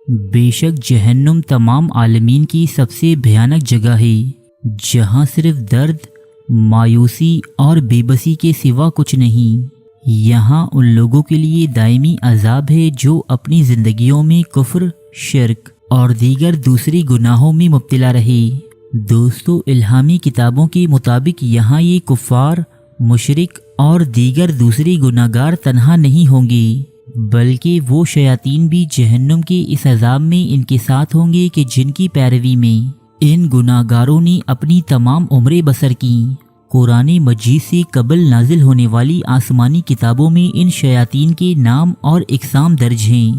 بے شک جہنم تمام عالمین کی سب سے بھیانک جگہ ہے، جہاں صرف درد، مایوسی اور بے بسی کے سوا کچھ نہیں۔ یہاں ان لوگوں کے لیے دائمی عذاب ہے جو اپنی زندگیوں میں کفر، شرک اور دیگر دوسری گناہوں میں مبتلا رہے۔ دوستو، الہامی کتابوں کے مطابق یہاں یہ کفار، مشرک اور دیگر دوسری گناہگار تنہا نہیں ہوں گے، بلکہ وہ شیاطین بھی جہنم کے اس عذاب میں ان کے ساتھ ہوں گے کہ جن کی پیروی میں ان گناہگاروں نے اپنی تمام عمریں بسر کی۔ قرآن مجید سے قبل نازل ہونے والی آسمانی کتابوں میں ان شیاطین کے نام اور اقسام درج ہیں،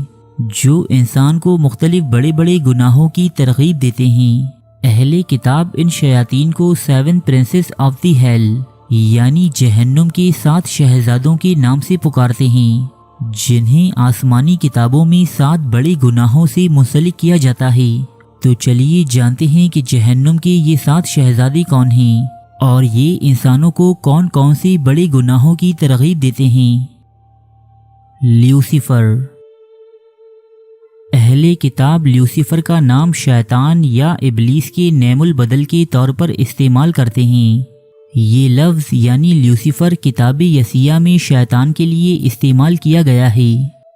جو انسان کو مختلف بڑے بڑے گناہوں کی ترغیب دیتے ہیں۔ اہل کتاب ان شیاطین کو 7 پرنسز آف دی ہیل یعنی جہنم کے 7 شہزادوں کے نام سے پکارتے ہیں، جنہیں آسمانی کتابوں میں 7 بڑے گناہوں سے منسلک کیا جاتا ہے۔ تو چلیے جانتے ہیں کہ جہنم کے یہ 7 شہزادے کون ہیں اور یہ انسانوں کو کون کون سے بڑے گناہوں کی ترغیب دیتے ہیں۔ لیوسیفر۔ اہل کتاب لیوسیفر کا نام شیطان یا ابلیس کے نعم البدل کے طور پر استعمال کرتے ہیں۔ یہ لفظ یعنی لیوسیفر کتاب یسیہ میں شیطان کے لیے استعمال کیا گیا ہے۔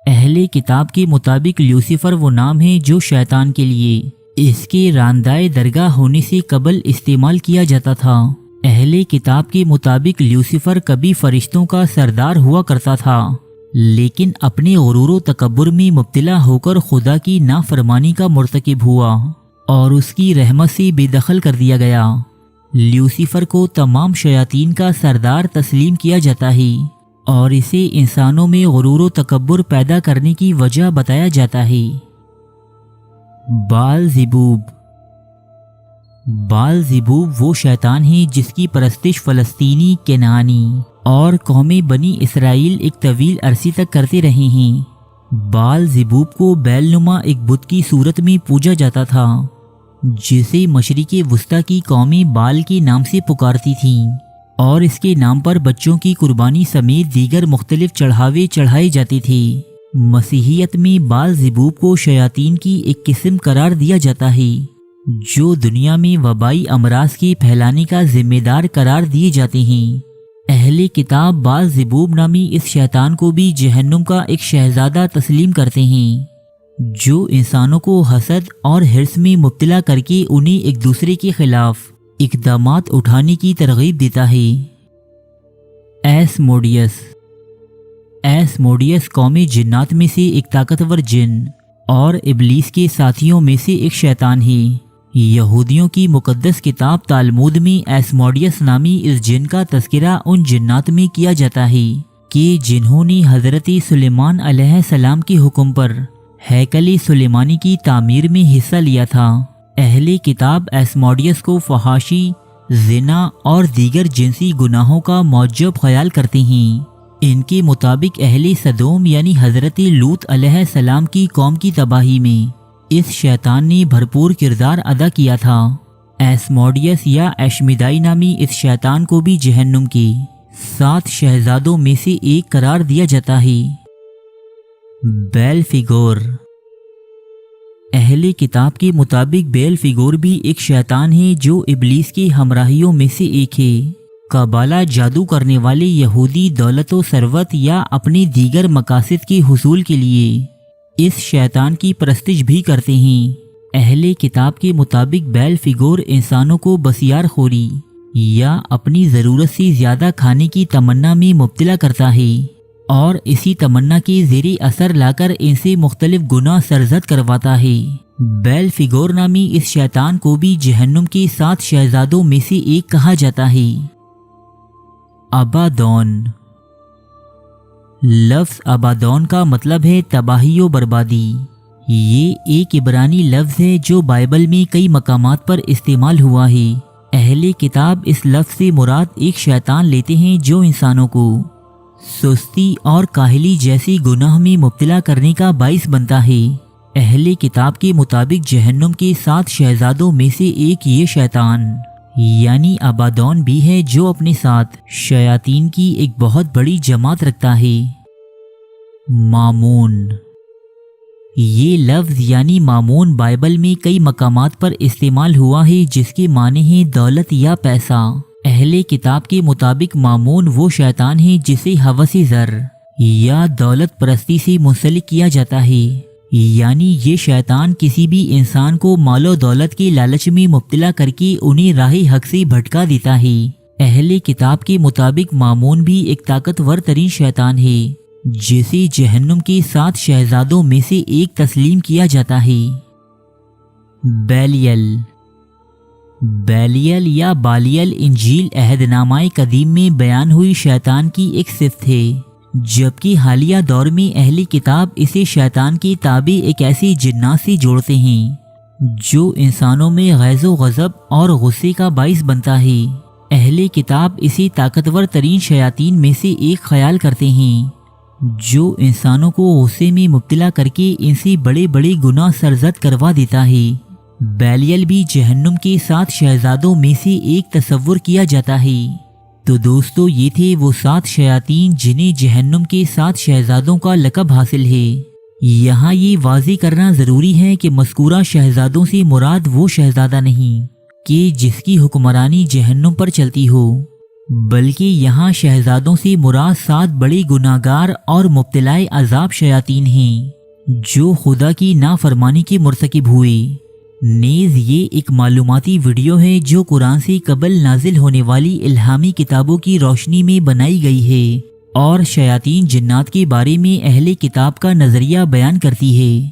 اہل کتاب کے مطابق لیوسیفر وہ نام ہے جو شیطان کے لیے اس کے راندائے درگاہ ہونے سے قبل استعمال کیا جاتا تھا۔ اہل کتاب کے مطابق لیوسیفر کبھی فرشتوں کا سردار ہوا کرتا تھا، لیکن اپنے غرور و تکبر میں مبتلا ہو کر خدا کی نافرمانی کا مرتکب ہوا اور اس کی رحمت سے بے دخل کر دیا گیا۔ لیوسیفر کو تمام شیاطین کا سردار تسلیم کیا جاتا ہے اور اسے انسانوں میں غرور و تکبر پیدا کرنے کی وجہ بتایا جاتا ہے۔ بال-زبوب۔ بال-زبوب وہ شیطان ہے جس کی پرستش فلسطینی، کنعانی اور قوم بنی اسرائیل ایک طویل عرصے تک کرتے رہے ہیں۔ بال-زبوب کو بیل نما ایک بت کی صورت میں پوجا جاتا تھا، جسے مشرق وسطی کی قومیں بال کے نام سے پکارتی تھیں، اور اس کے نام پر بچوں کی قربانی سمیت دیگر مختلف چڑھاوے چڑھائے جاتے تھے۔ مسیحیت میں بال-زبوب کو شیاطین کی ایک قسم قرار دیا جاتا ہے، جو دنیا میں وبائی امراض کے پھیلانے کا ذمہ دار قرار دیے جاتے ہیں۔ اہل کتاب بال-زبوب نامی اس شیطان کو بھی جہنم کا ایک شہزادہ تسلیم کرتے ہیں، جو انسانوں کو حسد اور حرص میں مبتلا کر کے انہیں ایک دوسرے کے خلاف اقدامات اٹھانے کی ترغیب دیتا ہے۔ ایسموڈیس۔ ایسموڈیس قوم جنات میں سے ایک طاقتور جن اور ابلیس کے ساتھیوں میں سے ایک شیطان ہے۔ یہودیوں کی مقدس کتاب تالمود میں ایسموڈیس نامی اس جن کا تذکرہ ان جنات میں کیا جاتا ہے کہ جنہوں نے حضرت سلیمان علیہ السلام کے حکم پر ہیکل سلیمانی کی تعمیر میں حصہ لیا تھا۔ اہل کتاب ایسموڈیس کو فحاشی، زنا اور دیگر جنسی گناہوں کا موجب خیال کرتے ہیں۔ ان کے مطابق اہل سدوم یعنی حضرت لوط علیہ السلام کی قوم کی تباہی میں اس شیطان نے بھرپور کردار ادا کیا تھا۔ ایسموڈیس یا ایشمیدائی نامی اس شیطان کو بھی جہنم کے 7 شہزادوں میں سے ایک قرار دیا جاتا ہے۔ بیل فیگور۔ اہل کتاب کے مطابق بیل فیگور بھی ایک شیطان ہے جو ابلیس کے ہمراہیوں میں سے ایک ہے۔ قبالہ جادو کرنے والے یہودی دولت و ثروت یا اپنے دیگر مقاصد کے حصول کے لیے اس شیطان کی پرستش بھی کرتے ہیں۔ اہل کتاب کے مطابق بیل فیگور انسانوں کو بسیار خوری یا اپنی ضرورت سے زیادہ کھانے کی تمنا میں مبتلا کرتا ہے اور اسی تمنا کے زیر اثر لا کر ان سے مختلف گناہ سرزد کرواتا ہے۔ بیل فیگور نامی اس شیطان کو بھی جہنم کے 7 شہزادوں میں سے ایک کہا جاتا ہے۔ ابادون۔ لفظ ابادون کا مطلب ہے تباہی و بربادی۔ یہ ایک عبرانی لفظ ہے جو بائبل میں کئی مقامات پر استعمال ہوا ہے۔ اہل کتاب اس لفظ سے مراد ایک شیطان لیتے ہیں جو انسانوں کو سستی اور کاہلی جیسی گناہ میں مبتلا کرنے کا باعث بنتا ہے۔ اہل کتاب کے مطابق جہنم کے 7 شہزادوں میں سے ایک یہ شیطان یعنی ابادون بھی ہے جو اپنے ساتھ شیاطین کی ایک بہت بڑی جماعت رکھتا ہے۔ مامون۔ یہ لفظ یعنی مامون بائبل میں کئی مقامات پر استعمال ہوا ہے جس کے معنی ہیں دولت یا پیسہ۔ اہل کتاب کے مطابق مامون وہ شیطان ہے جسے ہوس زر یا دولت پرستی سے منسلک کیا جاتا ہے، یعنی یہ شیطان کسی بھی انسان کو مال و دولت کے لالچ میں مبتلا کر کے انہیں راہ حق سے بھٹکا دیتا ہے۔ اہل کتاب کے مطابق مامون بھی ایک طاقتور ترین شیطان ہے جسے جہنم کے 7 شہزادوں میں سے ایک تسلیم کیا جاتا ہے۔ بیلیل یا بالیل انجیل عہد نامہ قدیم میں بیان ہوئی شیطان کی ایک صفت ہے، جبکہ حالیہ دور میں اہل کتاب اسے شیطان کے تابع ایک ایسے جنات سے جوڑتے ہیں جو انسانوں میں غیظ و غضب اور غصے کا باعث بنتا ہے۔ اہل کتاب اسے طاقتور ترین شیاطین میں سے ایک خیال کرتے ہیں جو انسانوں کو غصے میں مبتلا کر کے ان سے بڑے بڑے گناہ سرزد کروا دیتا ہے۔ بیلیل بھی جہنم کے 7 شہزادوں میں سے ایک تصور کیا جاتا ہے۔ تو دوستو، یہ تھے وہ 7 شیاطین جنہیں جہنم کے 7 شہزادوں کا لقب حاصل ہے۔ یہاں یہ واضح کرنا ضروری ہے کہ مذکورہ شہزادوں سے مراد وہ شہزادہ نہیں کہ جس کی حکمرانی جہنم پر چلتی ہو، بلکہ یہاں شہزادوں سے مراد 7 بڑے گناہگار اور مبتلا عذاب شیاطین ہیں جو خدا کی نافرمانی کے مرتکب ہوئے۔ نیز یہ ایک معلوماتی ویڈیو ہے جو قرآن سے قبل نازل ہونے والی الہامی کتابوں کی روشنی میں بنائی گئی ہے اور شیاطین جنات کے بارے میں اہل کتاب کا نظریہ بیان کرتی ہے۔